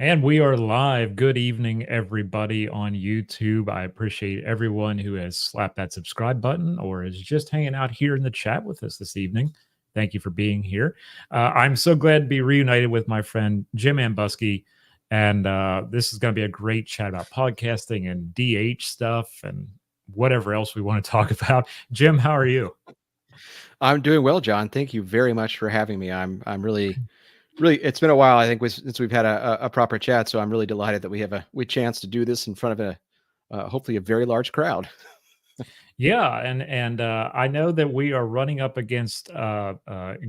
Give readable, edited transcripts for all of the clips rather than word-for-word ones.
And we are live. Good evening, everybody on YouTube. I appreciate everyone who has slapped that subscribe button or is just hanging out here in the chat with us this evening. Thank you for being here. I'm so glad to be reunited with my friend Jim Ambuske. And this is going to be a great chat about podcasting and DH stuff and whatever else we want to talk about. Jim, how are you? I'm doing well, John. Thank you very much for having me. I'm really it's been a while. I think since we've had a proper chat, so I'm really delighted that we have a chance to do this in front of hopefully a very large crowd. Yeah, and I know that we are running up against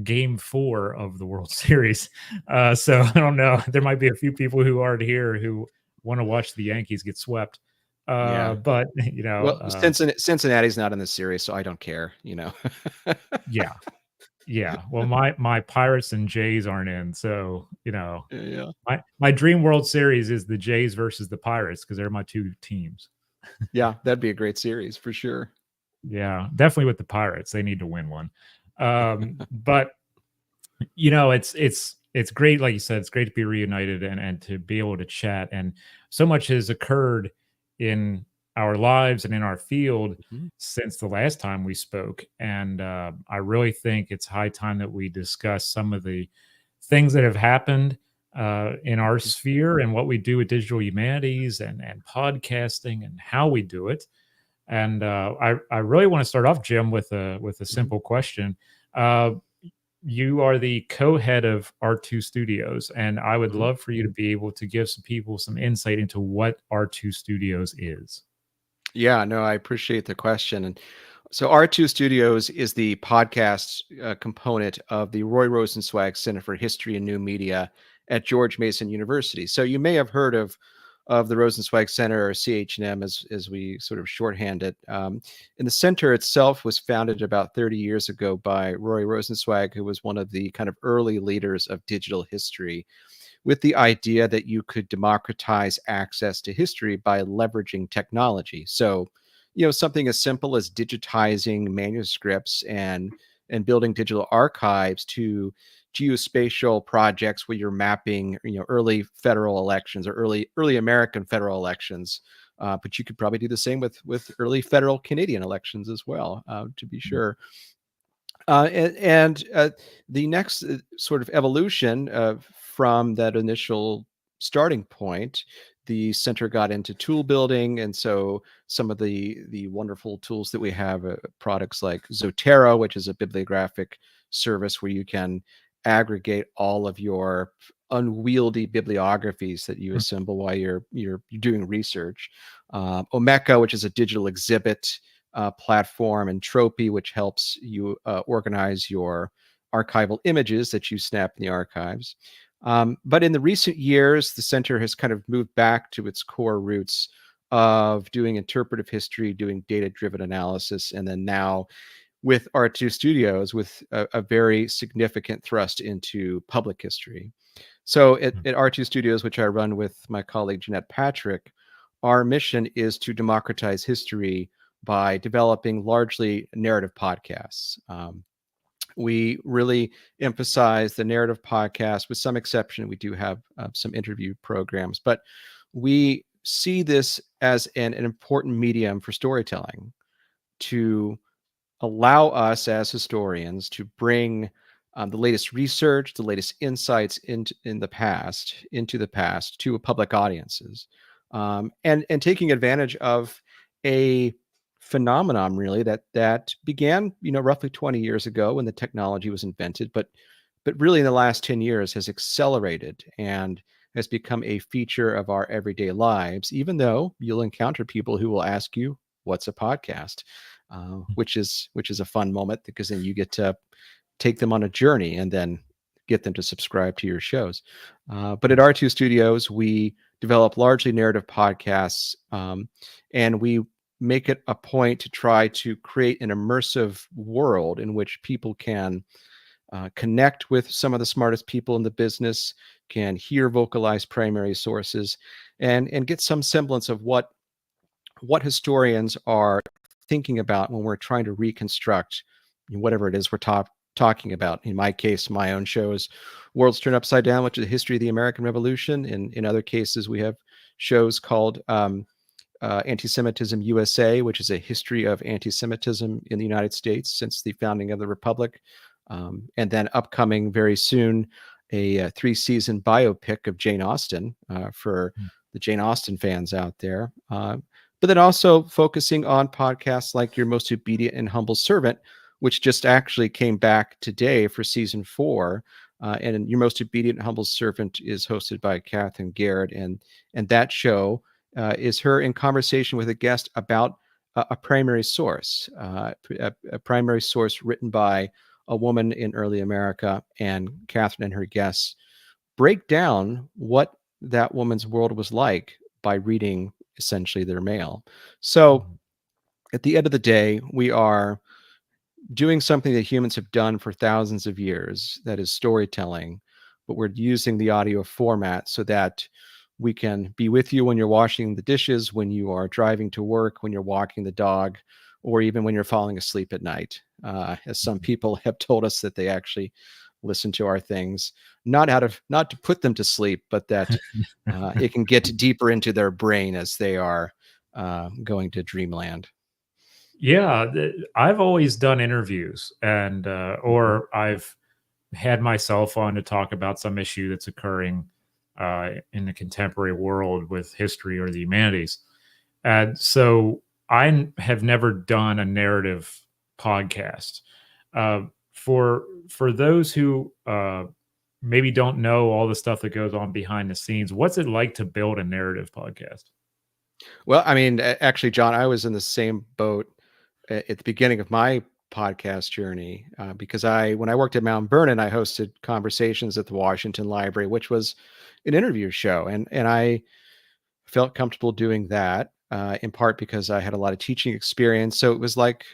Game 4 of the World Series, so I don't know. There might be a few people who aren't here who want to watch the Yankees get swept, Yeah. but Well, Cincinnati's not in the series, so I don't care. yeah, yeah. Well, my Pirates and Jays aren't in, so Yeah. my dream World Series is the Jays versus the Pirates because they're my two teams. Yeah, that'd be a great series for sure. Yeah, definitely with the Pirates. They need to win one. But it's great, like you said, it's great to be reunited and to be able to chat. And so much has occurred in our lives and in our field Mhm. since the last time we spoke. And I really think it's high time that we discuss some of the things that have happened in our sphere and what we do with digital humanities and podcasting and how we do it. And I really want to start off, Jim, with a Mhm. simple question. Uh, you are the co-head of R2 Studios, and I would Mhm. love for you to be able to give some people some insight into what R2 Studios is. Yeah, no, I appreciate the question. And so R2 Studios is the podcast component of the Roy Rosenzweig Center for History and New Media at George Mason University. So you may have heard of the Rosenzweig Center, or CH&M as we sort of shorthand it. And the center itself was founded about 30 years ago by Roy Rosenzweig, who was one of the kind of early leaders of digital history, with the idea that you could democratize access to history by leveraging technology. So, something as simple as digitizing manuscripts and building digital archives to geospatial projects where you're mapping, early federal elections or early American federal elections. But you could probably do the same with early federal Canadian elections as well, to be sure. And the next sort of evolution from that initial starting point, the center got into tool building, and so some of the wonderful tools that we have, products like Zotero, which is a bibliographic service where you can aggregate all of your unwieldy bibliographies that you assemble while you're doing research. Omeka, which is a digital exhibit platform, and Tropy, which helps you organize your archival images that you snap in the archives. But in the recent years, the center has kind of moved back to its core roots of doing interpretive history, doing data-driven analysis, and then now with R2 Studios, with a very significant thrust into public history. So at R2 Studios, which I run with my colleague Jeanette Patrick, our mission is to democratize history by developing largely narrative podcasts. We really emphasize the narrative podcast, with some exception. We do have some interview programs, but we see this as an important medium for storytelling, to allow us as historians to bring the latest research, the latest insights into the past to public audiences, and taking advantage of a phenomenon really that began roughly 20 years ago when the technology was invented, but really in the last 10 years has accelerated and has become a feature of our everyday lives, even though you'll encounter people who will ask you, what's a podcast? Which is a fun moment, because then you get to take them on a journey and then get them to subscribe to your shows. But at R2 Studios, we develop largely narrative podcasts, and we make it a point to try to create an immersive world in which people can connect with some of the smartest people in the business, can hear vocalized primary sources, and get some semblance of what historians are thinking about when we're trying to reconstruct whatever it is we're talking about. In my case, my own show is Worlds Turned Upside Down, which is the history of the American Revolution. In other cases, we have shows called Antisemitism USA, which is a history of anti-Semitism in the United States since the founding of the Republic. And then upcoming very soon, a 3-season biopic of Jane Austen for the Jane Austen fans out there. But then also focusing on podcasts like Your Most Obedient and Humble Servant, which just actually came back today for season 4. And Your Most Obedient and Humble Servant is hosted by Catherine Garrett. And that show is her in conversation with a guest about a primary source, a primary source written by a woman in early America. And Catherine and her guests break down what that woman's world was like by reading essentially their mail. So at the end of the day, we are doing something that humans have done for thousands of years, that is storytelling, but we're using the audio format so that we can be with you when you're washing the dishes, when you are driving to work, when you're walking the dog, or even when you're falling asleep at night. As some people have told us that they actually listen to our things, not to put them to sleep, but that it can get deeper into their brain as they are going to dreamland. Yeah, I've always done interviews, and or I've had myself on to talk about some issue that's occurring in the contemporary world with history or the humanities. And so have never done a narrative podcast. For those who maybe don't know all the stuff that goes on behind the scenes, what's it like to build a narrative podcast? Well, I mean, actually, John, I was in the same boat at the beginning of my podcast journey because when I worked at Mount Vernon, I hosted conversations at the Washington Library, which was an interview show, and I felt comfortable doing that in part because I had a lot of teaching experience. So it was like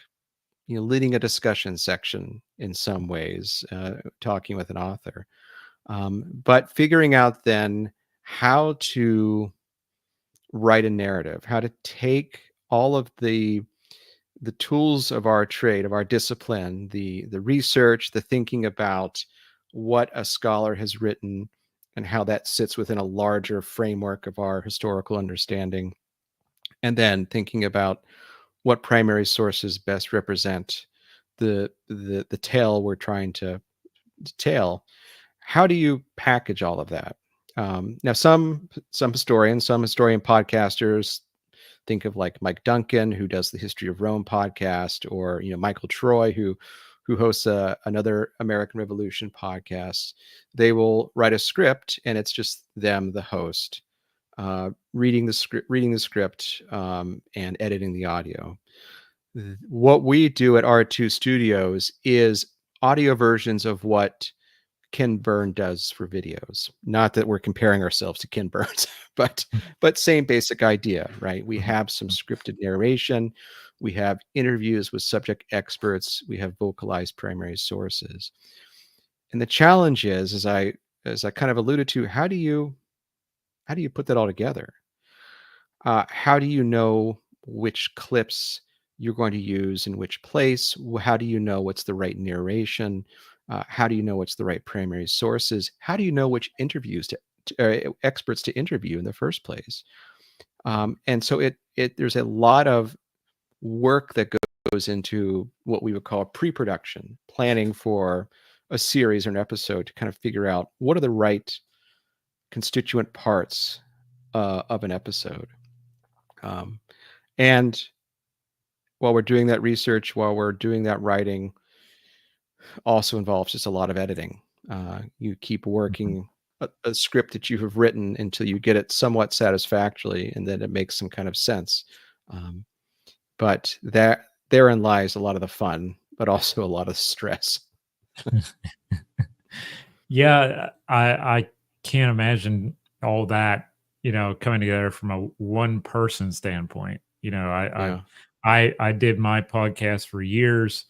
leading a discussion section in some ways, talking with an author, but figuring out then how to write a narrative, how to take all of the tools of our trade, of our discipline, the research, the thinking about what a scholar has written and how that sits within a larger framework of our historical understanding, and then thinking about what primary sources best represent the tale we're trying to tell. How do you package all of that? Now, some historian podcasters think of like Mike Duncan, who does the History of Rome podcast, or Michael Troy, who hosts another American Revolution podcast. They will write a script, and it's just them, the host, reading the script, and editing the audio. What we do at R2 Studios is audio versions of what Ken Burns does for videos. Not that we're comparing ourselves to Ken Burns, but same basic idea, right? We have some scripted narration, we have interviews with subject experts, we have vocalized primary sources. And the challenge is, as I kind of alluded to, how do you put that all together? How do you know which clips you're going to use in which place? How do you know what's the right narration? How do you know what's the right primary sources? How do you know which interviews experts to interview in the first place? And so there's a lot of work that goes into what we would call pre-production, planning for a series or an episode, to kind of figure out what are the right constituent parts of an episode. And while we're doing that research, while we're doing that writing, also involves just a lot of editing. You keep working a script that you have written until you get it somewhat satisfactorily, and then it makes some kind of sense. But therein lies a lot of the fun, but also a lot of stress. Yeah, I can't imagine all that, coming together from a one person standpoint. I did my podcast for years,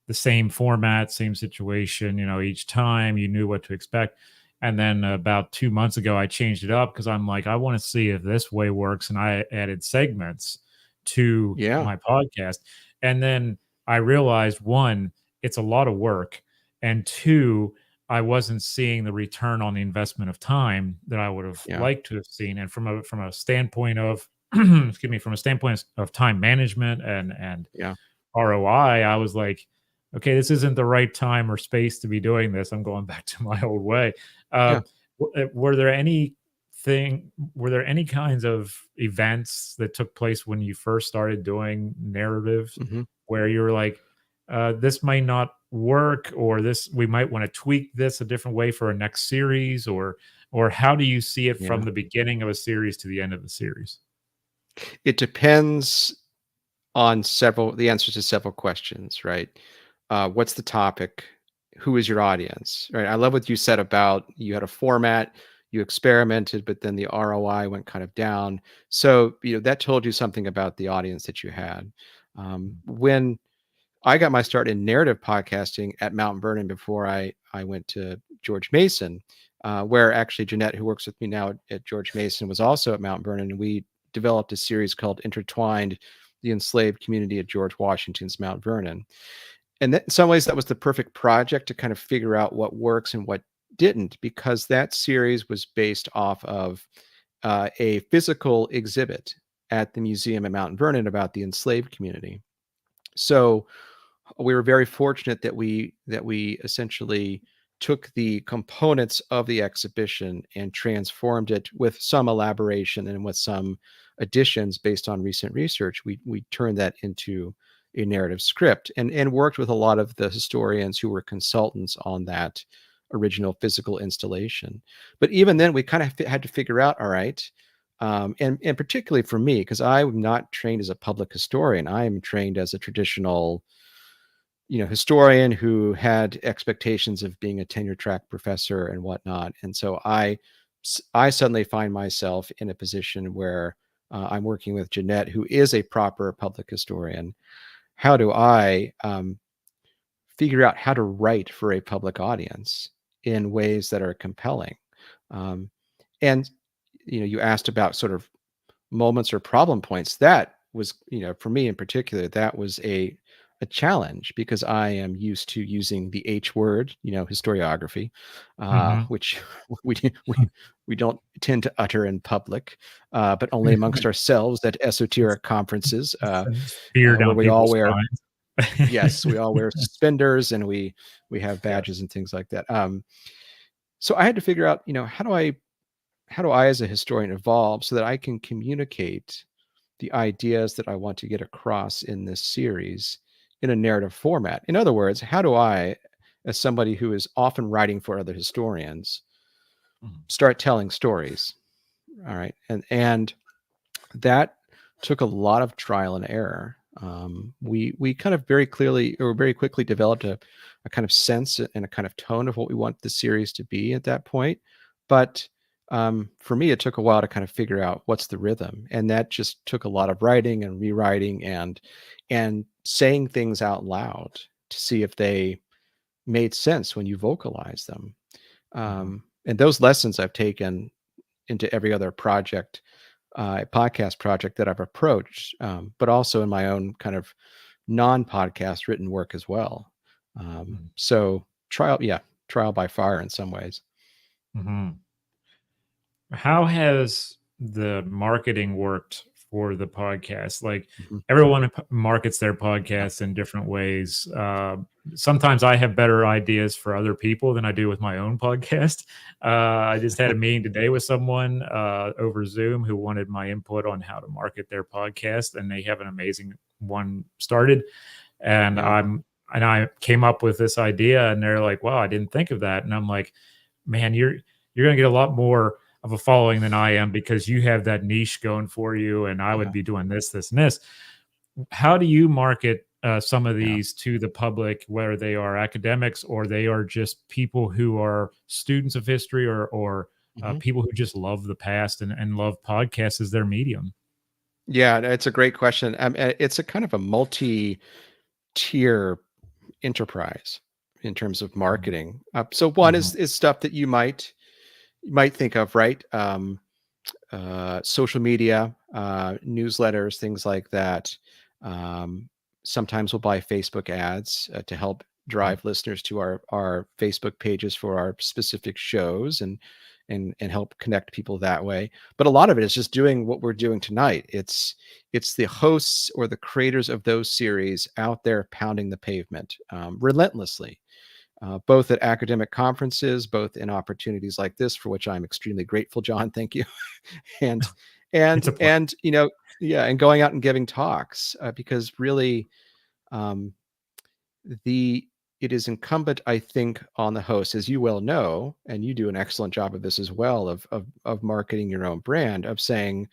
the same format, same situation, each time you knew what to expect. And then about 2 months ago, I changed it up because I'm like, I want to see if this way works. And I added segments to my podcast. And then I realized, one, it's a lot of work, and two, I wasn't seeing the return on the investment of time that I would have Yeah. liked to have seen. And from a standpoint of excuse me, from a standpoint of time management and Yeah. ROI, I was like, okay, this isn't the right time or space to be doing this. I'm going back to my old way. Yeah. Were there were there any kinds of events that took place when you first started doing narratives Hmm. where you were like, this might not work, or this we might want to tweak this a different way for a next series, or how do you see it from Yeah. the beginning of a series to the end of the series? It depends on the answers to several questions, right? What's the topic? Who is your audience? Right. I love what you said about you had a format, you experimented, but then the ROI went kind of down. So, that told you something about the audience that you had. When I got my start in narrative podcasting at Mount Vernon before I went to George Mason, where actually Jeanette, who works with me now at George Mason, was also at Mount Vernon, and we developed a series called Intertwined: The Enslaved Community at George Washington's Mount Vernon. And that, in some ways, that was the perfect project to kind of figure out what works and what didn't, because that series was based off of a physical exhibit at the museum at Mount Vernon about the enslaved community. So we were very fortunate that we essentially took the components of the exhibition and transformed it with some elaboration and with some additions based on recent research. We turned that into a narrative script and worked with a lot of the historians who were consultants on that original physical installation. But even then, we kind of had to figure out, all right, and particularly for me, because I'm not trained as a public historian, I am trained as a traditional historian who had expectations of being a tenure track professor and whatnot. And so I suddenly find myself in a position where I'm working with Jeanette, who is a proper public historian. How do I figure out how to write for a public audience in ways that are compelling? Um, and you asked about sort of moments or problem points. That was, for me in particular, that was a challenge, because I am used to using the H word, historiography, Mhm. which we we don't tend to utter in public, but only amongst ourselves at esoteric conferences, Sends fear where down we all people's wear, spines. yes, we all wear suspenders, and we have Yeah. badges and things like that. So I had to figure out, how do I as a historian evolve so that I can communicate the ideas that I want to get across in this series in a narrative format? In other words, how do I, as somebody who is often writing for other historians, Mhm. start telling stories? All right. And that took a lot of trial and error. We kind of very clearly or very quickly developed a kind of sense and a kind of tone of what we want the series to be at that point. But for me, it took a while to kind of figure out what's the rhythm, and that just took a lot of writing and rewriting and saying things out loud to see if they made sense when you vocalize them. Mhm. And those lessons I've taken into every other podcast project that I've approached, but also in my own kind of non-podcast written work as well. Mhm. So trial by fire in some ways. Mhm. How has the marketing worked for the podcast? Like, Mhm. everyone markets their podcasts in different ways. Sometimes I have better ideas for other people than I do with my own podcast. I just had a meeting today with someone over Zoom who wanted my input on how to market their podcast, and they have an amazing one started. And Yeah, I came up with this idea, and they're like, "Wow, I didn't think of that." And I'm like, "Man, you're gonna get a lot more of a following than I am because you have that niche going for you, and I would yeah, be doing this, this, and this." How do you market some of yeah. these to the public, whether they are academics or they are just people who are students of history, or Mhm. people who just love the past and love podcasts as their medium? Yeah, it's a great question. It's a kind of a multi-tier enterprise in terms of Mhm. marketing. So one Mhm. is stuff that you might think of, right? Social media, newsletters, things like that. Um, Sometimes we'll buy Facebook ads to help drive listeners to our Facebook pages for our specific shows and help connect people that way. But a lot of it is just doing what we're doing tonight. It's the hosts or the creators of those series out there pounding the pavement relentlessly, both at academic conferences, both in opportunities like this, for which I'm extremely grateful, John. Thank you. and It's a pleasure. and yeah, and going out and giving talks because really, it is incumbent, I think, on the host, as you well know, and you do an excellent job of this as well, of marketing your own brand, of saying,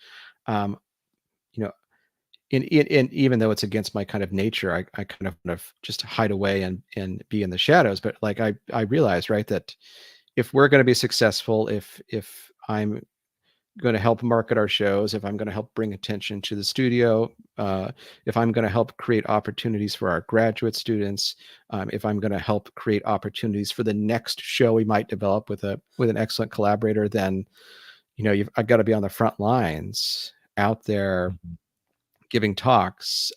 um, you know, in even though it's against my kind of nature, I kind of just hide away and be in the shadows. But like I realize, right, that if we're going to be successful, if I'm going to help market our shows, if I'm going to help bring attention to the studio, if I'm going to help create opportunities for our graduate students, if I'm going to help create opportunities for the next show we might develop with an excellent collaborator, then I've got to be on the front lines out there giving talks,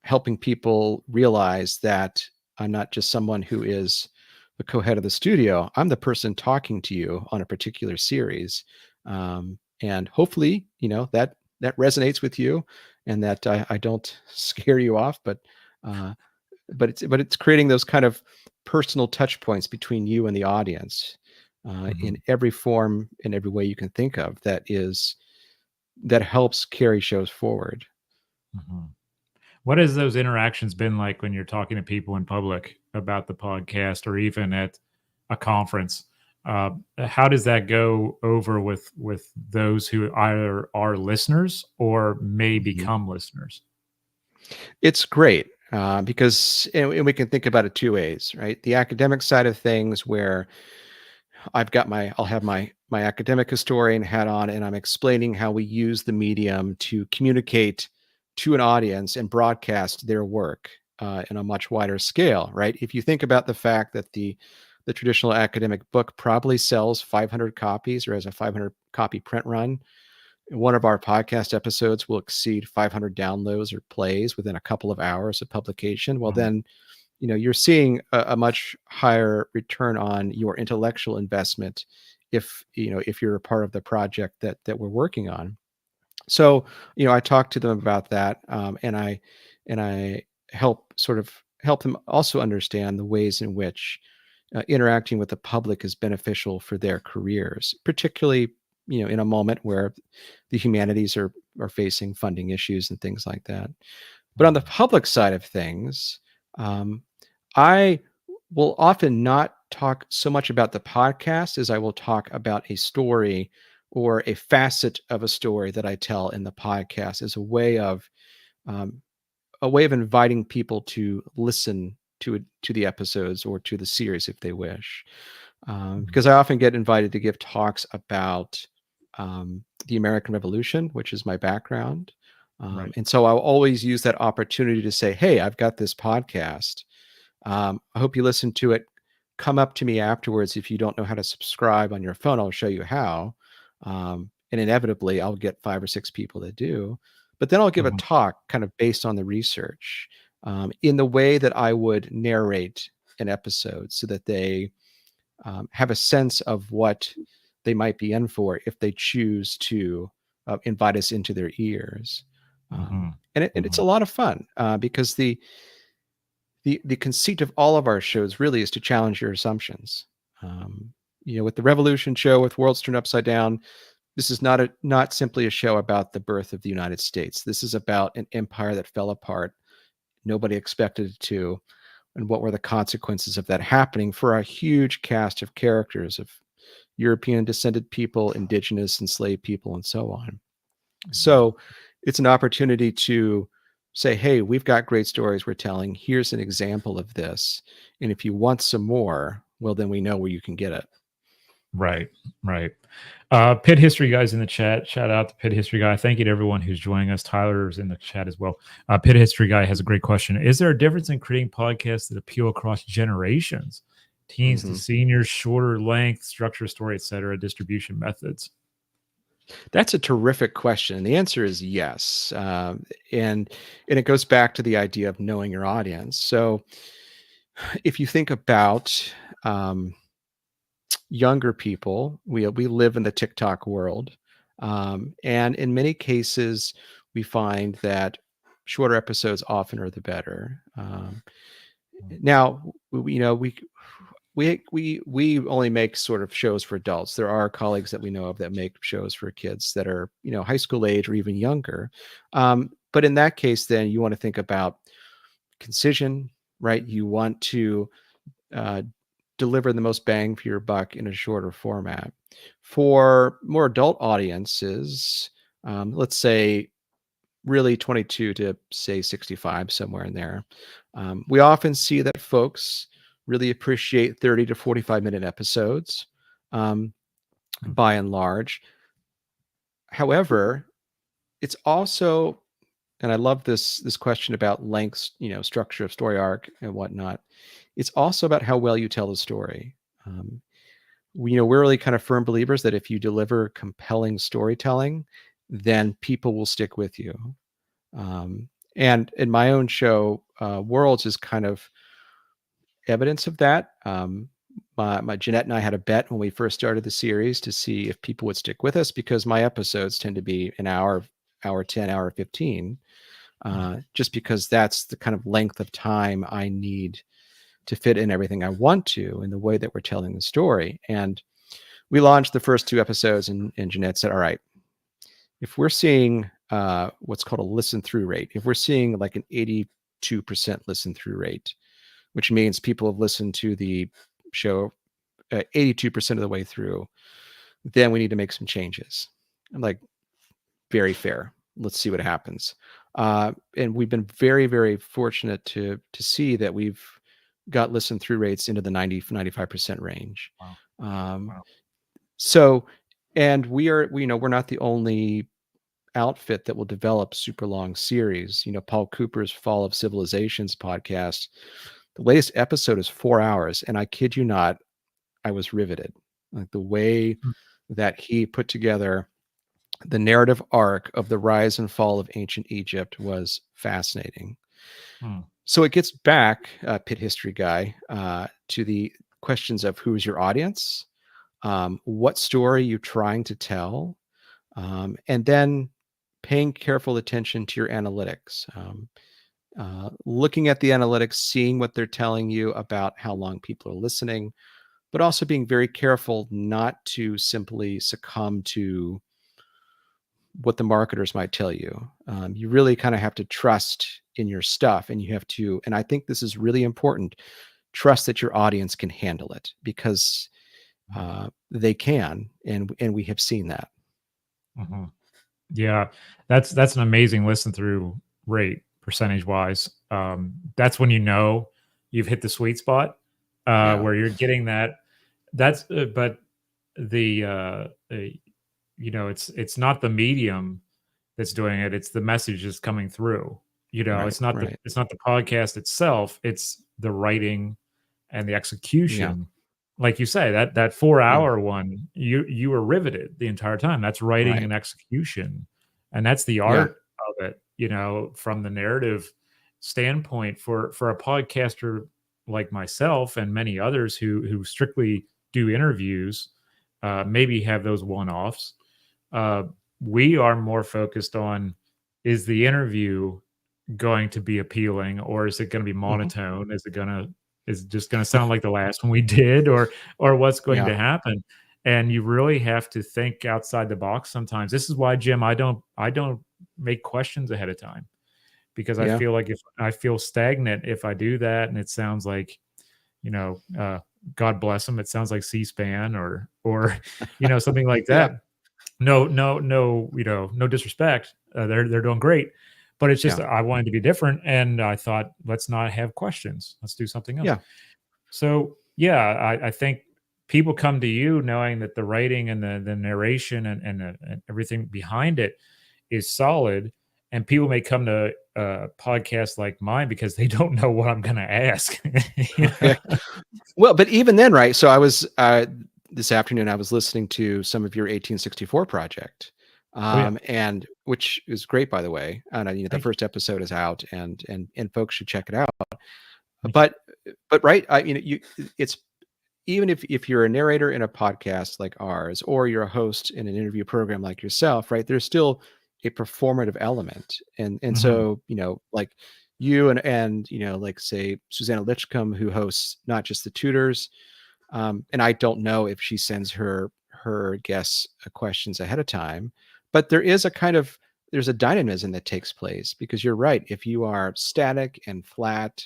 helping people realize that I'm not just someone who is the co-head of the studio. I'm the person talking to you on a particular series. And hopefully, that resonates with you, and that I don't scare you off, but it's creating those kind of personal touch points between you and the audience in every form, in every way you can think of, that helps carry shows forward. What has those interactions been like when you're talking to people in public about the podcast, or even at a conference? How does that go over with those who either are listeners or may become listeners? It's great because, and we can think about it two ways, right? The academic side of things, where I'll have my academic historian hat on, and I'm explaining how we use the medium to communicate to an audience and broadcast their work in a much wider scale, right? If you think about the fact that the traditional academic book probably sells 500 copies or has a 500 copy print run, one of our podcast episodes will exceed 500 downloads or plays within a couple of hours of publication. Well, then, you're seeing a much higher return on your intellectual investment if you're a part of the project that we're working on. So, I talk to them about that, and I help them also understand the ways in which interacting with the public is beneficial for their careers, particularly in a moment where the humanities are facing funding issues and things like that. But on the public side of things, I will often not talk so much about the podcast as I will talk about a story or a facet of a story that I tell in the podcast, as a way of inviting people to listen to the episodes or to the series if they wish. Because I often get invited to give talks about the American Revolution, which is my background. And so I'll always use that opportunity to say, hey, I've got this podcast. I hope you listen to it. Come up to me afterwards. If you don't know how to subscribe on your phone, I'll show you how. And inevitably, I'll get 5 or 6 people that do. But then I'll give a talk kind of based on the research in the way that I would narrate an episode, so that they have a sense of what they might be in for if they choose to invite us into their ears. And it's a lot of fun because the conceit of all of our shows really is to challenge your assumptions. With the Revolution show, with Worlds Turned Upside Down, this is not simply a show about the birth of the United States. This is about an empire that fell apart. Nobody expected it to. And what were the consequences of that happening for a huge cast of characters of European descended people, indigenous, enslaved people, and so on. So it's an opportunity to say, hey, we've got great stories we're telling. Here's an example of this. And if you want some more, well, then we know where you can get it. Right. Pit History Guy's in the chat. Shout out to Pit History Guy. Thank you to everyone who's joining us. Tyler's in the chat as well. Pit History Guy has a great question. Is there a difference in creating podcasts that appeal across generations? Teens to seniors, shorter length, structure, story, etc., distribution methods? That's a terrific question. The answer is yes. And it goes back to the idea of knowing your audience. So if you think about younger people, we live in the TikTok world, and in many cases, we find that shorter episodes often are the better. Now, we only make sort of shows for adults. There are colleagues that we know of that make shows for kids that are high school age or even younger. But in that case, then you want to think about concision, right? You want to uh, deliver the most bang for your buck in a shorter format. For more adult audiences, let's say really 22 to say 65, somewhere in there, we often see that folks really appreciate 30 to 45-minute episodes, by and large. However, it's also, and I love this question about lengths, structure of story arc and whatnot. It's also about how well you tell the story. We're really kind of firm believers that if you deliver compelling storytelling, then people will stick with you. And in my own show, Worlds is kind of evidence of that. My Jeanette and I had a bet when we first started the series to see if people would stick with us, because my episodes tend to be an hour, hour 10, hour 15, just because that's the kind of length of time I need to fit in everything I want to in the way that we're telling the story. And we launched the first 2 episodes, and Jeanette said, all right, if we're seeing what's called a listen through rate, if we're seeing like an 82% listen through rate, which means people have listened to the show 82% of the way through, then we need to make some changes. I'm like, very fair. Let's see what happens. And we've been very, very fortunate to see that we've got listen through rates into the 95% range. Wow. So, and we're not the only outfit that will develop super long series. Paul Cooper's Fall of Civilizations podcast, the latest episode is 4 hours, and I kid you not, I was riveted. Like the way that he put together the narrative arc of the rise and fall of ancient Egypt was fascinating. So it gets back, Pit History Guy, to the questions of who is your audience, what story you're trying to tell, and then paying careful attention to your analytics. Looking at the analytics, seeing what they're telling you about how long people are listening, but also being very careful not to simply succumb to what the marketers might tell you. You really kind of have to trust in your stuff, and you have to, and I think this is really important, trust that your audience can handle it, because they can, and we have seen that. Mm-hmm. Yeah, that's an amazing listen through rate percentage wise. That's when you've hit the sweet spot, where you're getting that. That's but the it's not the medium that's doing it; it's the message that's coming through. Right, it's not right. it's not the podcast itself; it's the writing and the execution. Like you say, that 4 hour one, you were riveted the entire time. That's writing Right. and execution, and that's the art of it. From the narrative standpoint, for a podcaster like myself and many others who strictly do interviews, maybe have those one offs. We are more focused on, is the interview going to be appealing, or is it going to be monotone? Is it just going to sound like the last one we did, or what's going to happen? And you really have to think outside the box sometimes. This is why, Jim, I don't make questions ahead of time, because I feel like if I feel stagnant if I do that, and it sounds like, God bless them, it sounds like C-SPAN or something like that. No, no disrespect. They're doing great, but it's just I wanted to be different, and I thought, let's not have questions. Let's do something else. So I think people come to you knowing that the writing and the narration and everything behind it is solid, and people may come to podcasts like mine because they don't know what I'm going to ask. Well, but even then, right? So I was this afternoon, I was listening to some of your 1864 project, and which is great, by the way. And the first episode is out, and folks should check it out. But but right, it's even if you're a narrator in a podcast like ours, or you're a host in an interview program like yourself, right? There's still a performative element, and Mhm. so like you and like say Susanna Litchcomb, who hosts not just the tutors, and I don't know if she sends her guests questions ahead of time, but there's a dynamism that takes place, because you're right. If you are static and flat,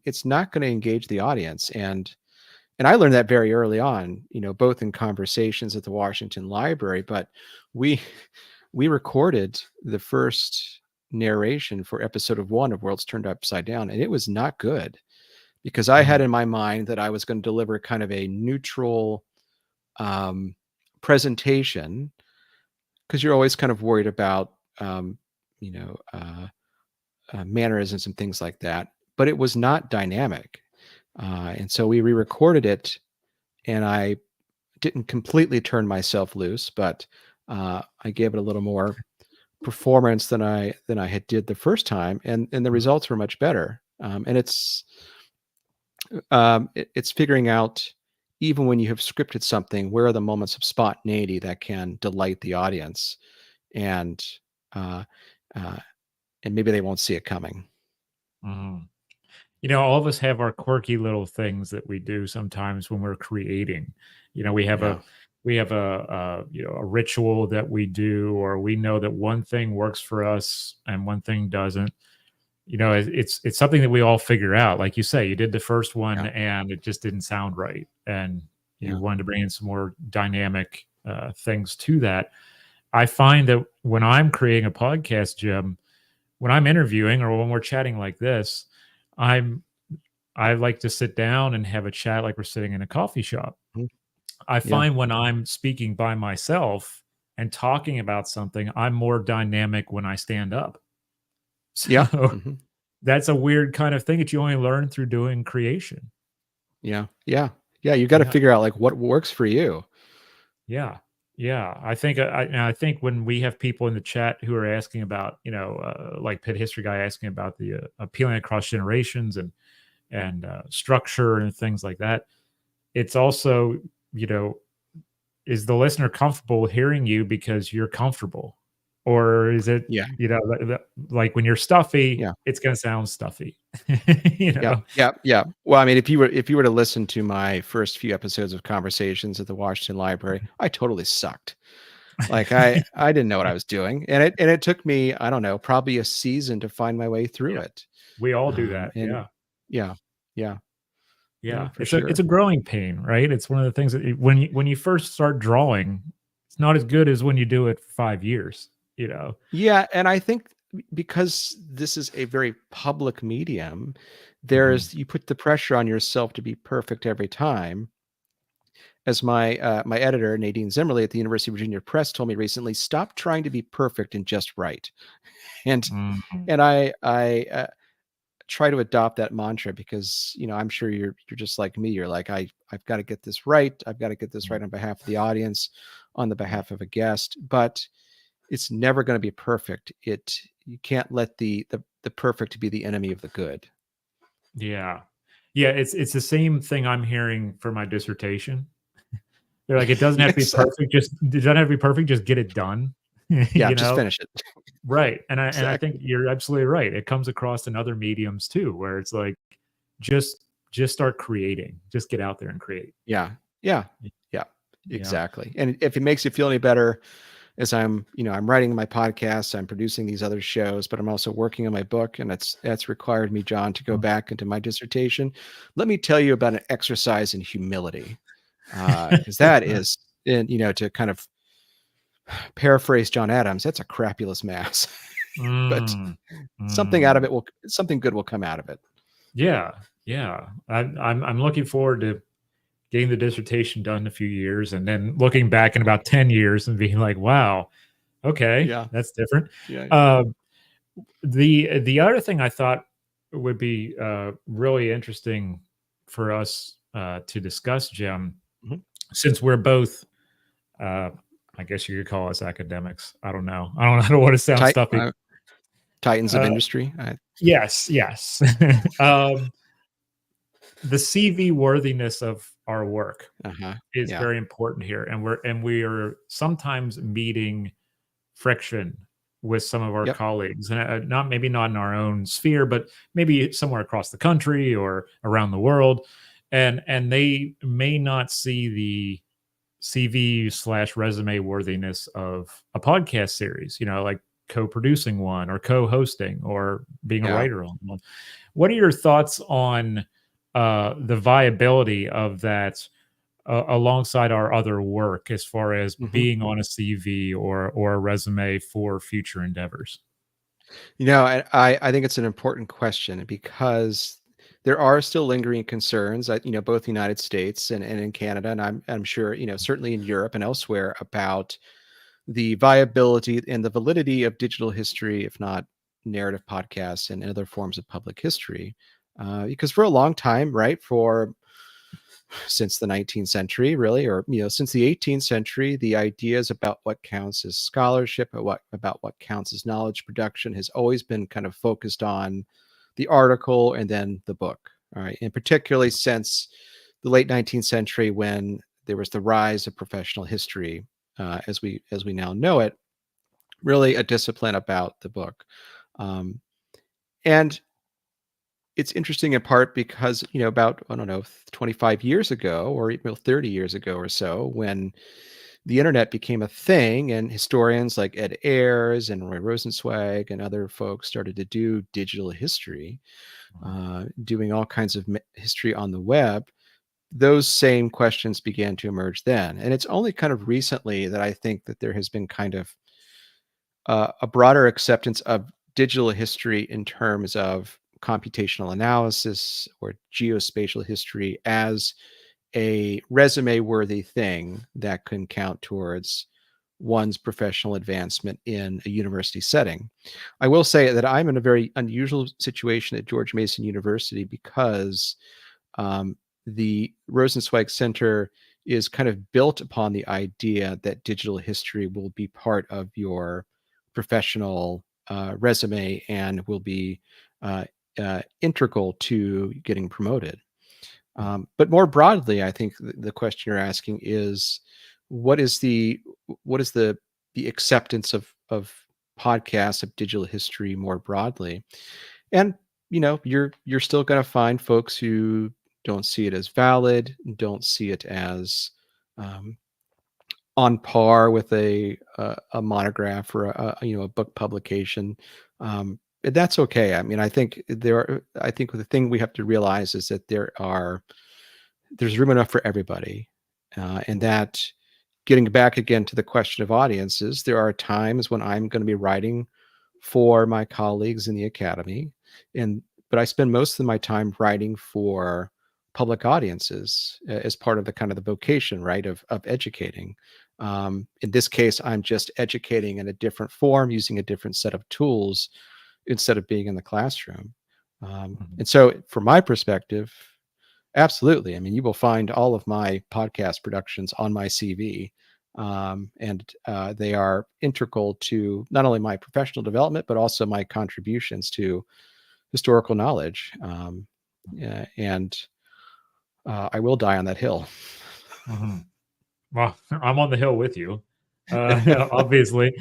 it's not going to engage the audience. And I learned that very early on, both in conversations at the Washington Library, but we we recorded the first narration for episode 1 of Worlds Turned Upside Down, and it was not good, because I had Mm. in my mind that I was going to deliver kind of a neutral um, presentation, because you're always kind of worried about you know mannerisms and things like that, but it was not dynamic, and so we re-recorded it, and I didn't completely turn myself loose, but I gave it a little more performance than I had did the first time, and the Mhm. results were much better. And it's figuring out, even when you have scripted something, where are the moments of spontaneity that can delight the audience, and uh, uh, and maybe they won't see it coming. Mhm. All of us have our quirky little things that we do sometimes when we're creating. We have Yeah, a ritual that we do, or we know that one thing works for us and one thing doesn't. It's something that we all figure out. Like you say, you did the first one yeah, and it just didn't sound right, and you yeah, wanted to bring in some more dynamic things to that. I find that when I'm creating a podcast, Jim, when I'm interviewing or when we're chatting like this, I'm I like to sit down and have a chat like we're sitting in a coffee shop. mhm, I yeah, find when I'm speaking by myself and talking about something, I'm more dynamic when I stand up. yeah, So hmm, that's a weird kind of thing that you only learn through doing creation. yeah, yeah, yeah. You got to Yeah. figure out like what works for you. Yeah. Yeah. I think when we have people in the chat who are asking about, like Pit History Guy asking about the appealing across generations and structure and things like that, it's also, you know, is the listener comfortable hearing you because you're comfortable? Or is it, Yeah, like when you're stuffy, yeah. it's going to sound stuffy, Yep, yep, yep. Well, I mean, if you were to listen to my first few episodes of conversations at the Washington Library, I totally sucked. Like I didn't know what I was doing, and it took me, I don't know, probably a season to find my way through Yeah. it. We all do that. And Yeah. yeah, yeah, yeah, Yeah. for It's a sure. growing pain, right? It's one of the things that when you first start drawing, it's not as good as when you do it for 5 years, you know. Yeah, and I think because this is a very public medium, Mhm. you put the pressure on yourself to be perfect every time. As my editor, Nadine Zimmerly at the University of Virginia Press, told me recently, stop trying to be perfect and just right. And Mhm. and I try to adopt that mantra, because I'm sure you're just like me. You're like, I've got to get this right. I've got to get this Mm. right on behalf of the audience, on the Yeah. behalf of a guest. But it's never going to be perfect. You can't let the perfect be the enemy of the good. Yeah. Yeah, it's the same thing I'm hearing for my dissertation. They're like, "It doesn't have to be Exactly. perfect, just it doesn't have to be perfect, just get it done." Yeah, You just know? finish it. Right, and I think Exactly. you're absolutely right. It comes across in other mediums too, where it's like, just just start creating. Just get out there and create. Yeah. Yeah. Y Yeah. Yeah. Exactly. And if it makes you feel any better, as I'm writing my podcasts, I'm producing these other shows, but I'm also working on my book, and that's required me, John, to go Mm. back into my dissertation. Let me tell you about an exercise in humility, because that is, and to kind of paraphrase John Adams, that's a crapulous mass, but Mm. Mm. something good will come out of it. Yeah, yeah. I'm looking forward to getting the dissertation done in a few years, and then looking back in about 10 years and being like, "Wow, okay, Yeah. that's different." Yeah. Uh, the other thing I thought would be, really interesting for us, to discuss, Jim, Mhm. since we're both, uh, I guess you could call us academics. I don't want to sound Tit stuffy. Titans of Uh, industry. yes, yes. Um, the CV worthiness of our work Uh-huh. is Yeah. very important here, and we are sometimes meeting friction with some of our Yep. colleagues, and not maybe not in our own sphere, but maybe somewhere across the country or around the world, and they may not see the CV slash resume worthiness of a podcast series, like co-producing one or co-hosting or being a Yeah. writer on one. What are your thoughts on the viability of that alongside our other work as far as Mhm. being on a CV or a resume for future endeavors? I think it's an important question because there are still lingering concerns, both the United States and in Canada, and I'm sure, certainly in Europe and elsewhere about the viability and the validity of digital history, if not narrative podcasts and other forms of public history. Because for a long time, right, for since the 19th century, really, or since the 18th century, the ideas about what counts as scholarship, or what counts as knowledge production, has always been kind of focused on the article and then the book. All right, and particularly since the late 19th century, when there was the rise of professional history, as we now know it, really a discipline about the book. Um, and it's interesting in part because, about, I don't know, 25 years ago or even 30 years ago or so, when the internet became a thing and historians like Ed Ayers and Roy Rosenzweig and other folks started to do digital history, doing all kinds of history on the web, those same questions began to emerge then. And it's only kind of recently that I think that there has been kind of a broader acceptance of digital history in terms of computational analysis or geospatial history as a resume worthy thing that can count towards one's professional advancement in a university setting. I will say that I'm in a very unusual situation at George Mason University because um, the Rosenzweig Center is kind of built upon the idea that digital history will be part of your professional resume and will be uh, integral to getting promoted. But more broadly, I think the question you're asking is what is the what is the acceptance of podcasts of digital history more broadly? And you're still going to find folks who don't see it as valid, don't see it as um, on par with a monograph or a book publication. And that's okay. I mean, I think the thing we have to realize is that there's room enough for everybody, and that getting back again to the question of audiences, there are times when I'm going to be writing for my colleagues in the academy, and but I spend most of my time writing for public audiences as part of the kind of the vocation, right, of educating. In this case, I'm just educating in a different form using a different set of tools instead of being in the classroom. Mhm. And so, from my perspective, absolutely. I mean, you will find all of my podcast productions on my CV, and they are integral to not only my professional development but also my contributions to historical knowledge. And I will die on that hill. Mhm. Well, I'm on the hill with you. Obviously,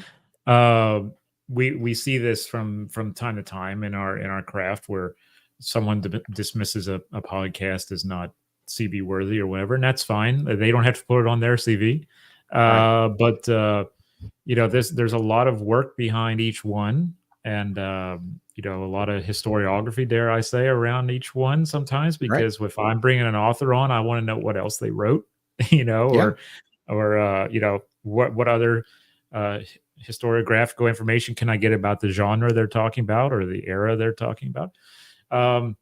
um, we see this from time to time in our craft where someone dismisses a podcast as not CV worthy or whatever, and that's fine. They don't have to put it on their CV. Right. But there's a lot of work behind each one, and a lot of historiography, dare I say, around each one sometimes. Right. Because if I'm bringing an author on, I want to know what else they wrote, you know, Yeah. or what other historiographical information can I get about the genre they're talking about or the era they're talking about. Um,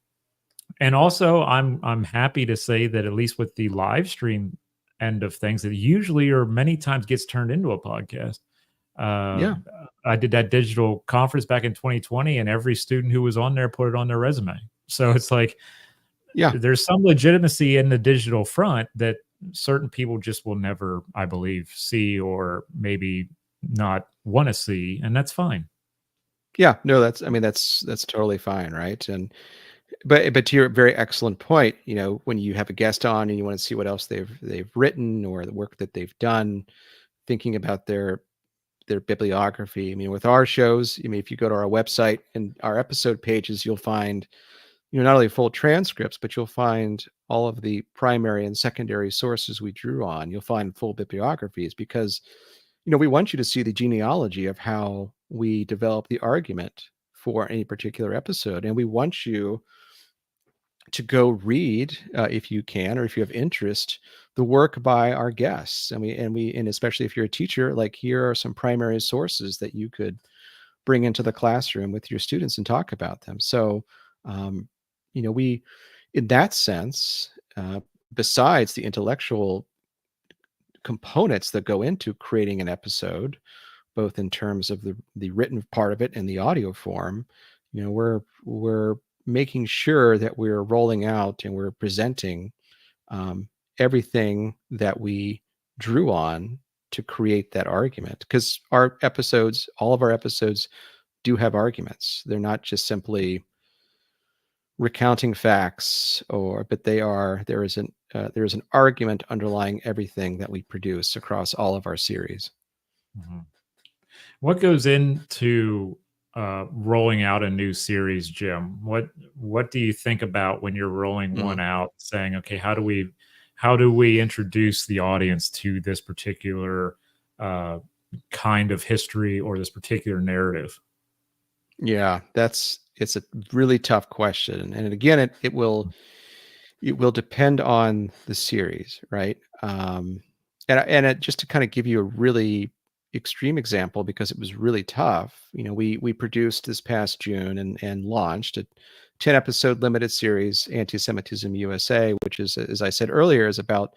and also, I'm happy to say that at least with the live stream end of things, that usually or many times gets turned into a podcast. Uh, Yeah. I did that digital conference back in 2020, and every student who was on there put it on their resume. So it's like Yeah. there's some legitimacy in the digital front that certain people just will never, I believe, see or maybe not want to see, and that's fine. Yeah. No, that's, I mean, that's totally fine. Right. And but to your very excellent point, when you have a guest on and you want to see what else they've written or the work that they've done, thinking about their bibliography. I mean, with our shows, if you go to our website and our episode pages, you'll find, not only full transcripts, but you'll find all of the primary and secondary sources we drew on. You'll find full bibliographies because, we want you to see the genealogy of how we develop the argument for any particular episode. And we want you to go read, if you can, or if you have interest, the work by our guests. And especially if you're a teacher, like, here are some primary sources that you could bring into the classroom with your students and talk about them. So, we, in that sense, besides the intellectual components that go into creating an episode, both in terms of the written part of it and the audio form, we're making sure that we're rolling out and we're presenting everything that we drew on to create that argument. Because all of our episodes do have arguments. They're not just simply recounting facts, but there is an argument underlying everything that we produce across all of our series. Mhm. What goes into rolling out a new series, Jim? What do you think about when you're rolling one out, saying, okay, how do we introduce the audience to this particular kind of history or this particular narrative? Yeah, it's a really tough question, and again, it will depend on the series, right? Just to kind of give you a really extreme example, because it was really tough. We produced this past June and launched a 10-episode limited series, Antisemitism USA, which is, as I said earlier, is about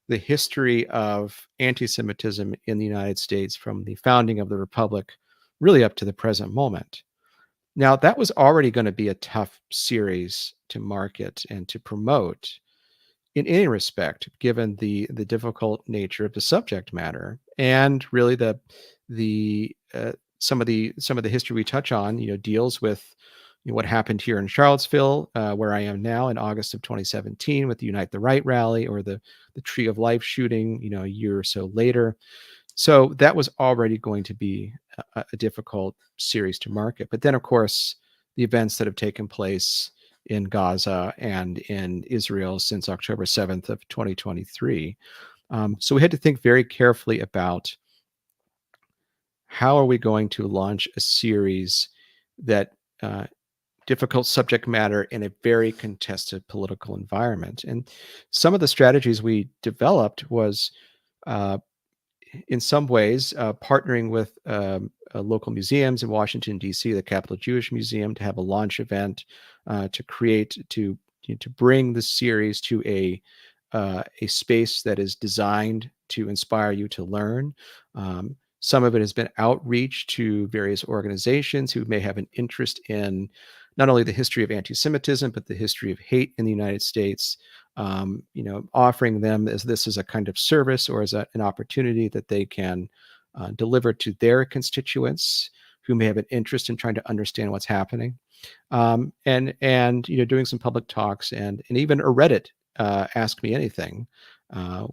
the history of anti-Semitism in the United States from the founding of the Republic, really up to the present moment. Now, that was already going to be a tough series to market and to promote in any respect, given the difficult nature of the subject matter, and really the some of the history we touch on, deals with what happened here in Charlottesville, where I am now, in August of 2017 with the Unite the Right rally, or the Tree of Life shooting, a year or so later. So that was already going to be a difficult series to market. But then, of course, the events that have taken place in Gaza and in Israel since October 7th of 2023. So we had to think very carefully about how are we going to launch a series that difficult subject matter in a very contested political environment. And some of the strategies we developed was, in some ways, partnering with local museums in Washington, D.C., the Capital Jewish Museum, to have a launch event, to bring the series to a space that is designed to inspire you to learn. Some of it has been outreach to various organizations who may have an interest in not only the history of anti-Semitism, but the history of hate in the United States. Offering them as this as a kind of service, or as an opportunity that they can deliver to their constituents who may have an interest in trying to understand what's happening. And doing some public talks, and even a Reddit Ask Me Anything,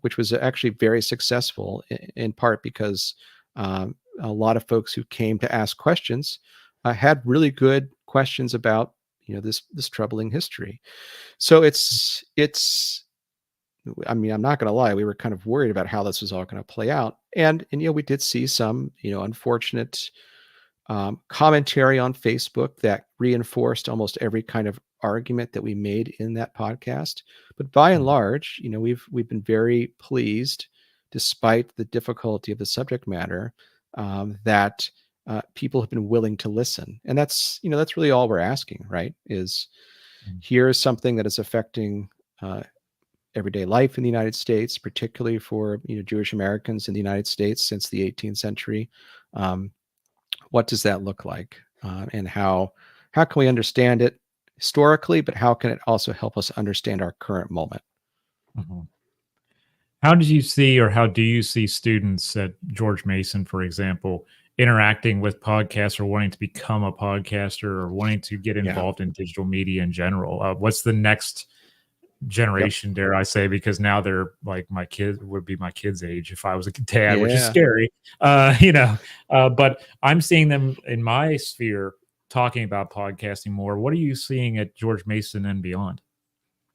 which was actually very successful, in part because a lot of folks who came to ask questions had really good questions about this troubling history. So I'm not going to lie, we were kind of worried about how this was all going to play out, and we did see some unfortunate commentary on Facebook that reinforced almost every kind of argument that we made in that podcast. But by and large, we've been very pleased, despite the difficulty of the subject matter, that people have been willing to listen. And that's really all we're asking, right? Is here's something that is affecting everyday life in the United States, particularly for Jewish Americans in the United States since the 18th century. What does that look like, and how can we understand it historically, but how can it also help us understand our current moment? Mhm. How did you see, or how do you see students at George Mason, for example, interacting with podcasts or wanting to become a podcaster or wanting to get Yeah. involved in digital media in general? What's the next Yep. generation, dare I say, because now they're like my kids would be my kids' age if I was a dad, which is Yeah. scary. But I'm seeing them in my sphere talking about podcasting more. What are you seeing at George Mason and beyond?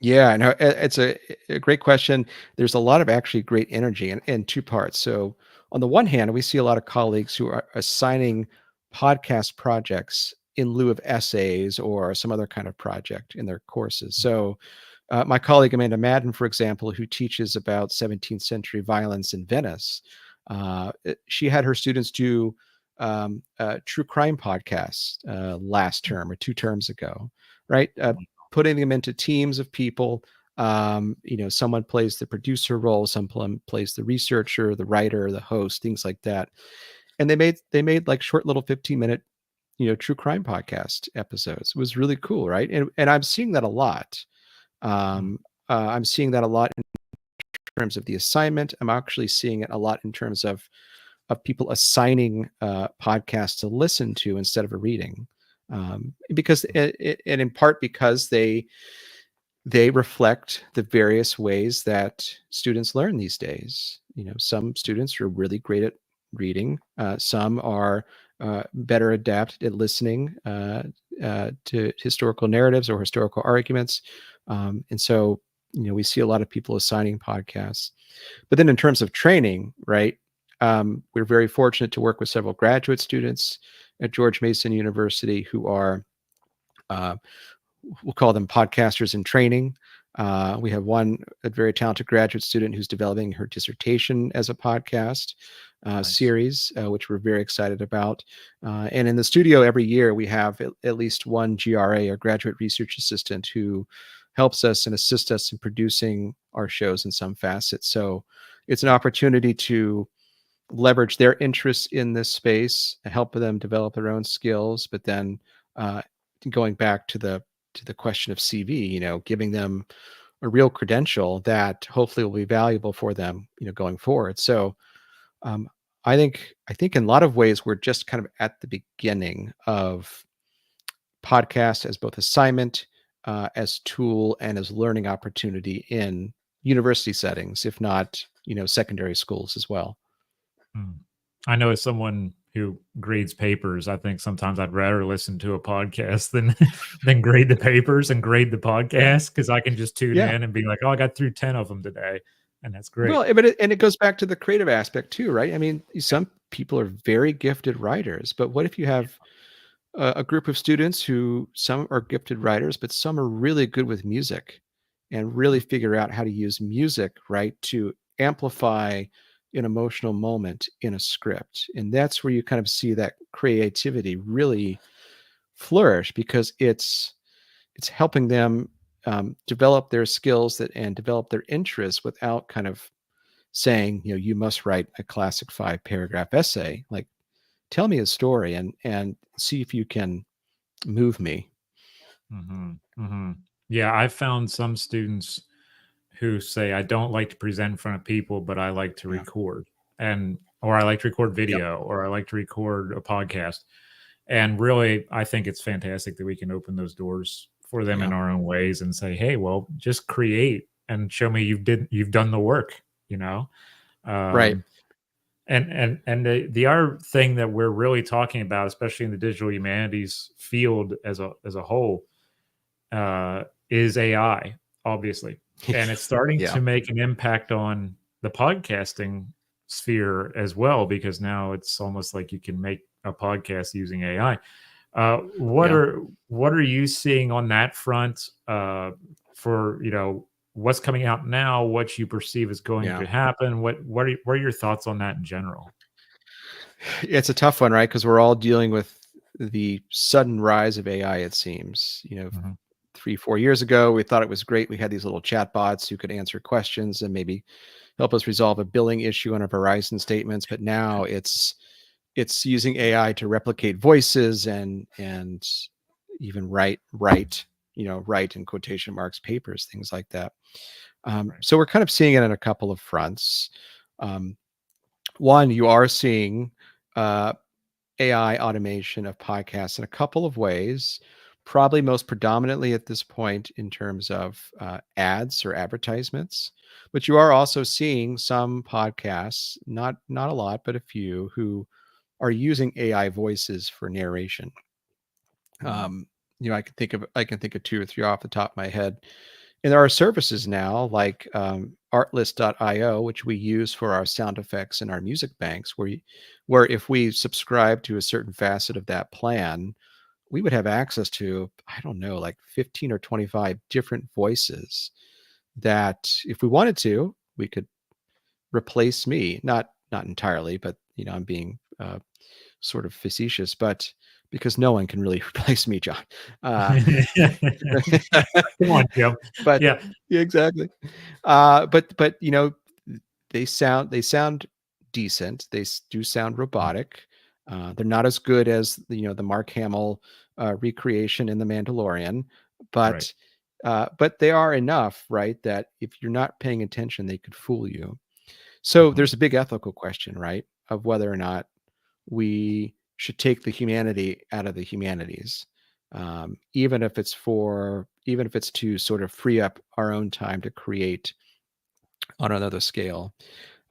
Yeah, no, it's a great question. There's a lot of actually great energy in two parts. So, on the one hand, we see a lot of colleagues who are assigning podcast projects in lieu of essays or some other kind of project in their courses. So, my colleague Amanda Madden, for example, who teaches about 17th century violence in Venice, she had her students do true crime podcasts last term or 2 terms ago, right? Putting them into teams of people. Someone plays the producer role, someone plays the researcher, the writer, the host, things like that. And they made like short little 15-minute, true crime podcast episodes. It was really cool, right? And I'm seeing that a lot. Mm, I'm seeing that a lot in terms of the assignment. I'm actually seeing it a lot in terms of people assigning podcasts to listen to instead of a reading, because and in part because they reflect the various ways that students learn these days. Some students are really great at reading. Some are better adapted at listening to historical narratives or historical arguments. And so, we see a lot of people assigning podcasts. But then in terms of training, right, we're very fortunate to work with several graduate students at George Mason University who are uh, we'll call them podcasters in training. We have a very talented graduate student who's developing her dissertation as a podcast nice. series, which we're very excited about. And in the studio every year, we have at least one GRA or graduate research assistant who helps us and assists us in producing our shows in some facets. So it's an opportunity to leverage their interests in this space, help them develop their own skills, but then uh, going back to the question of CV, giving them a real credential that hopefully will be valuable for them, going forward. So um, I think in a lot of ways we're just kind of at the beginning of podcast as both assignment, as tool, and as learning opportunity in university settings, if not secondary schools as well. Mm. I know as someone who grades papers, I think sometimes I'd rather listen to a podcast than than grade the papers and grade the Yeah. podcast because I can just tune Yeah. in and be like, "Oh, I got through 10 of them today," and that's great. Well, and it goes back to the creative aspect too, right? I mean, some people are very gifted writers, but what if you have a group of students who some are gifted writers, but some are really good with music and really Mm, figure out how to use music, right, to amplify an emotional moment in a script. And that's where you kind of see that creativity really flourish because it's helping them develop their skills and develop their interests without kind of saying, you must write a classic 5 paragraph essay. Like, tell me a story and see if you can move me. mhm, mhm. Yeah, I've found some students who say, "I don't like to present in front of people, but I like to Yeah. record," or "I like to record Yep. video," or "I like to record a podcast." And really, I think it's fantastic that we can open those doors for them in Yeah. our own ways and say, "Hey, well, just create and show me you've done the work," you know? Right. Um, and the other thing that we're really talking about, especially in the digital humanities field as a whole, is AI, obviously, and it's starting Yeah. to make an impact on the podcasting sphere as well because now it's almost like you can make a podcast using AI. What Yeah. are you seeing on that front for what's coming out now? What you perceive is going Yeah. to happen? What are your thoughts on that in general? It's a tough one, right? Because we're all dealing with the sudden rise of AI, it seems. Mhm. 3, 4 years ago, we thought it was great. We had these little chat bots who could answer questions and maybe help us resolve a billing issue on our Verizon statements. But now it's using AI to replicate voices and even write in quotation marks papers, things like that. Right. So we're kind of seeing it on a couple of fronts. One, you are seeing uh, AI automation of podcasts in a couple of ways, probably most predominantly at this point in terms of ads or advertisements. But you are also seeing some podcasts, not a lot, but a few, who are using AI voices for narration. Mhm. I can think of two or three off the top of my head. And there are services now like artlist.io, which we use for our sound effects and our music banks, where if we subscribe to a certain facet of that plan, we would have access to, I don't know, like 15 or 25 different voices that if we wanted to, we could replace me. Not entirely, but I'm being sort of facetious, but because no one can really replace me, John. Uh, Come on, Jim. but Yeah. yeah, exactly. But they sound decent. Do sound Mm. robotic. They're not as good as the Mark Hamill recreation in The Mandalorian, Right. but they are enough, right? That if you're not paying attention, they could fool you. So Mhm. there's a big ethical question, right, of whether or not we should take the humanity out of the humanities, even if it's to sort of free up our own time to create on another scale.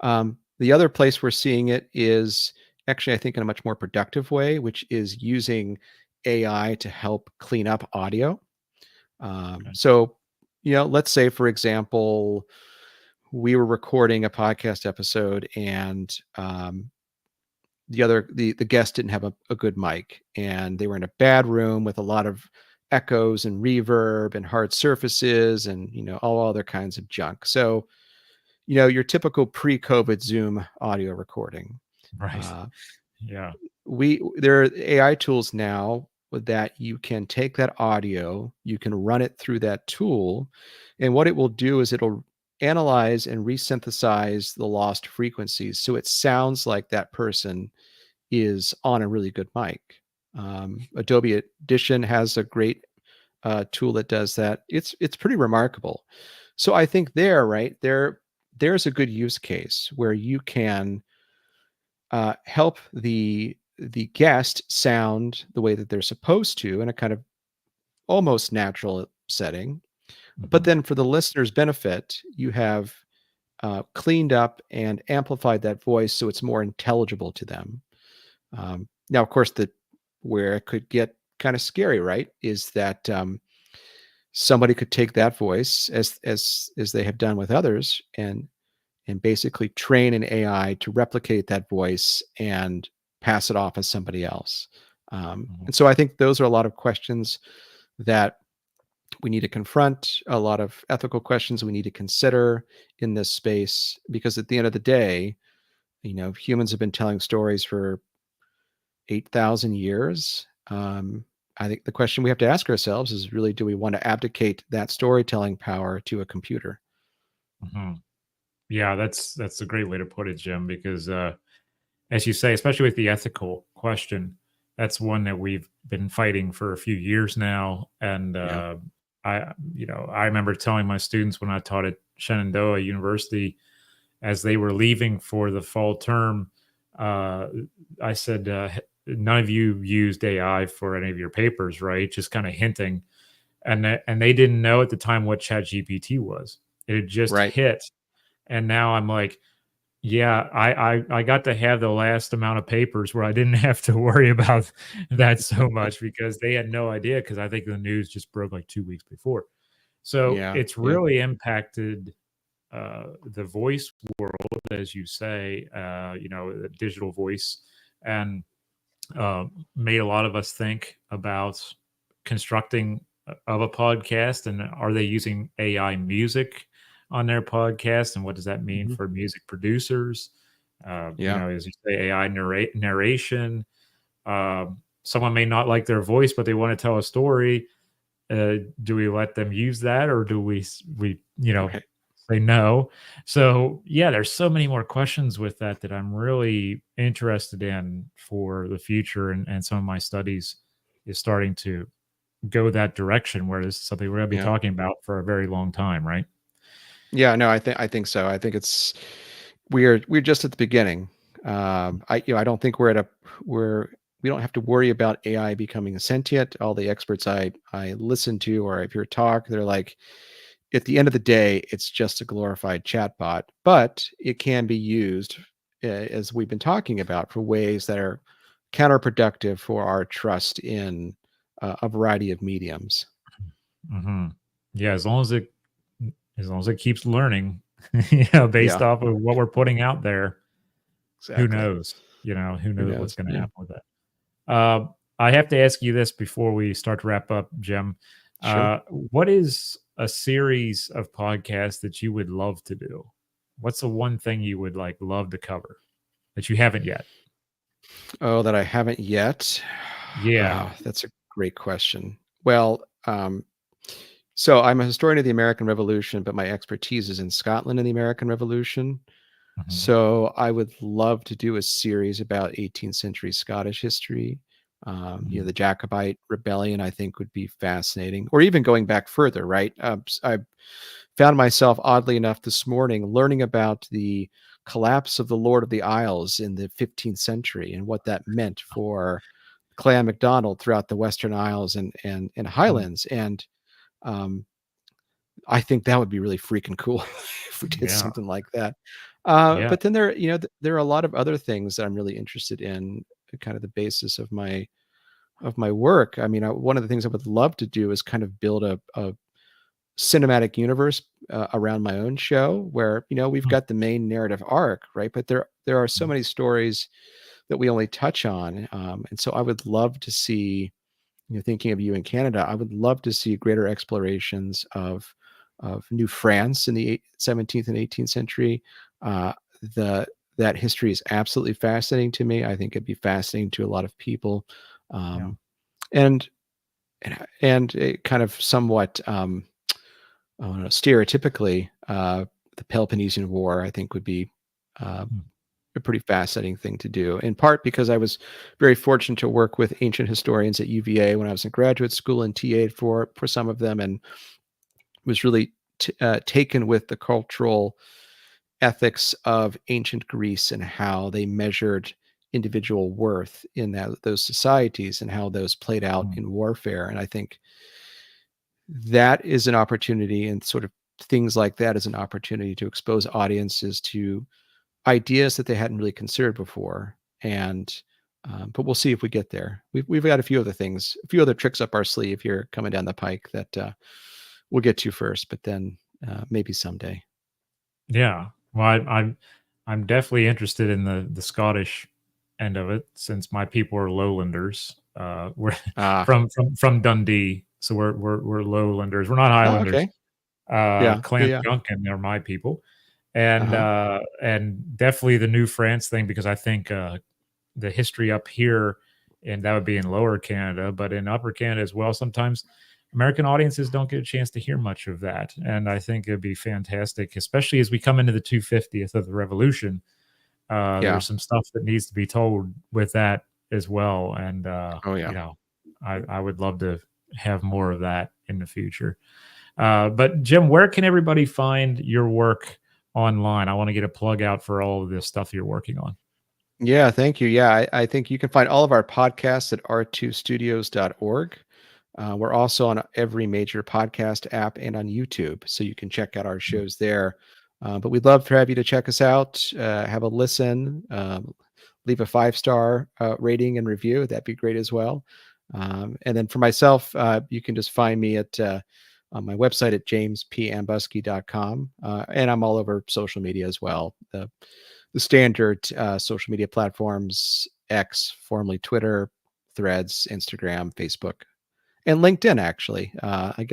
The other place we're seeing it is actually, I think, in a much more productive way, which is using AI to help clean up audio. Okay. So, let's say, for example, we were recording a podcast episode and the guest didn't have a good mic and they were in a bad room with a lot of echoes and reverb and hard surfaces and all other kinds of junk. So your typical pre-COVID Zoom audio recording. Right. uh, Yeah. there are AI tools now that you can take that audio, you can run it through that tool, and what it will do is it'll analyze and resynthesize the lost frequencies so it sounds like that person is on a really good mic. Adobe Audition has a great tool that does that. It's pretty remarkable. So I think there's a good use case where you can help the guest sound the way that they're supposed to in a kind of almost natural setting. But Mhm. then for the listener's benefit, you have cleaned up and amplified that voice so it's more intelligible to them. Now, of course, the where it could get kind of scary, right, is that somebody could take that voice as they have done with others and basically train an AI to replicate that voice and pass it off as somebody else. Mhm. And so I think those are a lot of questions that we need to confront, a lot of ethical questions we need to consider in this space, because at the end of the day, humans have been telling stories for 8,000 years. I think the question we have to ask ourselves is really, do we want to abdicate that storytelling power to a computer? Mhm. Yeah, that's a great way to put it, Jim, because as you say, especially with the ethical question, that's one that we've been fighting for a few years now. And Yeah. I remember telling my students when I taught at Shenandoah University as they were leaving for the fall term, uh, I said, "None of you used AI for any of your papers, right?" Just kind of hinting, and they didn't know at the time what ChatGPT was. It had just Right. hit, and now I'm like, yeah, I got to have the last amount of papers where I didn't have to worry about that so much because they had no idea because I think the news just broke like 2 weeks before. So, Yeah. it's Yeah. really impacted, the voice world, as you say, the digital voice, and, made a lot of us think about constructing of a podcast, and are they using AI music on their podcast, and what does that mean Mhm. for music producers? Yeah. As you say, AI narration. Someone may not like their voice, but they want to tell a story. Do we let them use that, or do we Right. say no? So yeah, there's so many more questions with that that I'm really interested in for the future, and some of my studies is starting to go that direction, where this is something we're going to be Yeah. talking about for a very long time, right? Yeah, no, I think so. I think we're just at the beginning. I don't think we're we don't have to worry about AI becoming sentient. All the experts I listen to or I hear talk, they're like, at the end of the day, it's just a glorified chatbot, but it can be used, as we've been talking about, for ways that are counterproductive for our trust in a variety of mediums. Mhm. Yeah, as long as it keeps learning, based Yeah, off of what we're putting out there, who exactly. knows? Who Who knows what's knows? gonna Yeah, happen with that. I have to ask you this before we start to wrap up, Jim. sure. What is a series of podcasts that you would love to do? What's the one thing you would like love to cover that you haven't yet? Oh, that I haven't yet. Yeah. Oh, that's a great question. Well, so I'm a historian of the American Revolution, but my expertise is in Scotland and the American Revolution. Mhm. So I would love to do a series about 18th century Scottish history. Mhm. The Jacobite rebellion, I think, would be fascinating, or even going back further, right? I found myself, oddly enough, this morning learning about the collapse of the Lord of the Isles in the 15th century and what that meant for Clan MacDonald throughout the Western Isles and Mhm. Highlands. And um, I think that would be really freaking cool if we did Yeah. something like that. Yeah. But then there are a lot of other things that I'm really interested in, kind of the basis of my work. I mean, one of the things I would love to do is kind of build a cinematic universe around my own show, where we've Mm. got the main narrative arc, right? But there are so Mm. many stories that we only touch on, and so I would love to see, thinking of you in Canada, I would love to see greater explorations of New France in the 17th and 18th century. Uh, the That history is absolutely fascinating to me. I think it'd be fascinating to a lot of people, Yeah. um, and and it kind of somewhat, I don't know, stereotypically, the Peloponnesian War, I think, would be uh, Mm. a pretty fascinating thing to do, in part because I was very fortunate to work with ancient historians at UVA when I was in graduate school and TA'd for some of them, and was really taken with the cultural ethics of ancient Greece and how they measured individual worth in those societies and how those played out Mm. in warfare. And I think that is an opportunity, and sort of things like that is an opportunity to expose audiences to ideas that they hadn't really considered before. And but we'll see if we get there. We've got a few other things, a few other tricks up our sleeve here coming down the pike that we'll get to first, but then maybe someday. Yeah. Well, I'm definitely interested in the Scottish end of it since my people are Lowlanders. We're Ah, from Dundee, so we're Lowlanders. We're not Highlanders. okay, yeah, yeah, Clan yeah. Duncan are my people, Uh huh. and definitely the New France thing because I think the history up here, and that would be in Lower Canada, but in Upper Canada as well. Sometimes American audiences don't get a chance to hear much of that, and I think it'd be fantastic, especially as we come into the 250th of the Revolution. Yeah. There's some stuff that needs to be told with that as well, and Oh yeah. I would love to have more of that in the future. But Jim, where can everybody find your work online? I want to get a plug out for all of this stuff you're working on. Yeah, thank you. Yeah, I think you can find all of our podcasts at r2studios.org. We're also on every major podcast app and on YouTube, so you can check out our shows there. But we'd love to have you to check us out, have a listen, leave a 5-star rating and review. That'd be great as well. And then for myself, you can just find me on my website at jamespambuske.com. And I'm all over social media as well. The standard social media platforms: X, formerly Twitter, Threads, Instagram, Facebook, and LinkedIn. Actually, I Yeah.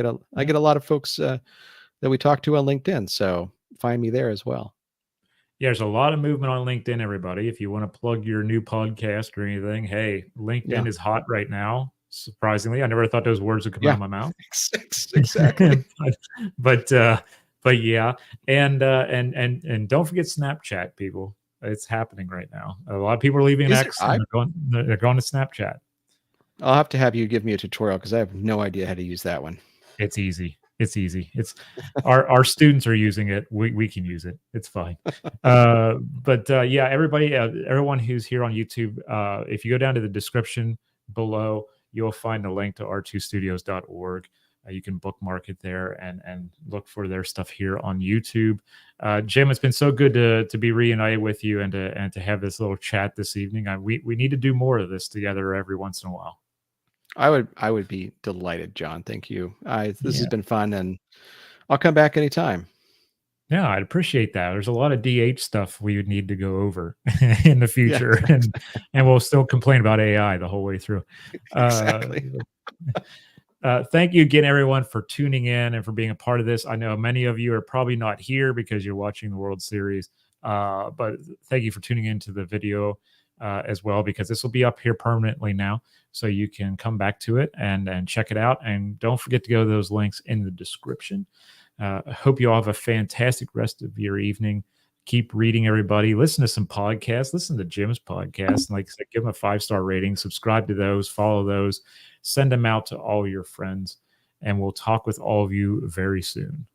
get a lot of folks that we talk to on LinkedIn, so find me there as well. Yeah, there's a lot of movement on LinkedIn, everybody. If you want to plug your new podcast or anything, hey, LinkedIn Yeah, is hot right now. Surprisingly, I never thought those words would come out yeah, of my mouth. exactly. but but uh but yeah, and don't forget Snapchat, people. It's happening right now. A lot of people are leaving Is it? X and they're going to Snapchat. I'll have to have you give me a tutorial because I have no idea how to use that one. It's easy. It's easy. It's our students are using it. We can use it. It's fine. But yeah, everybody, everyone who's here on YouTube, if you go down to the description below, you'll find a link to r2studios.org. You can bookmark it there and look for their stuff here on YouTube. Jim, it's been so good to be reunited with you and to have this little chat this evening. We need to do more of this together every once in a while. I would be delighted, John. Thank you. This has Yeah. been fun, and I'll come back anytime. Yeah, I'd appreciate that. There's a lot of DH stuff we would need to go over in the Yeah, future, and we'll still complain about AI the whole way through. exactly. Thank you again, everyone, for tuning in and for being a part of this. I know many of you are probably not here because you're watching the World Series, but thank you for tuning into the video as well, because this will be up here permanently now, so you can come back to it and check it out. And don't forget to go to those links in the description. I hope you all have a fantastic rest of your evening. Keep reading, everybody. Listen to some podcasts. Listen to Jim's podcast. Like I said, give him a 5-star rating. Subscribe to those. Follow those. Send them out to all your friends. And we'll talk with all of you very soon.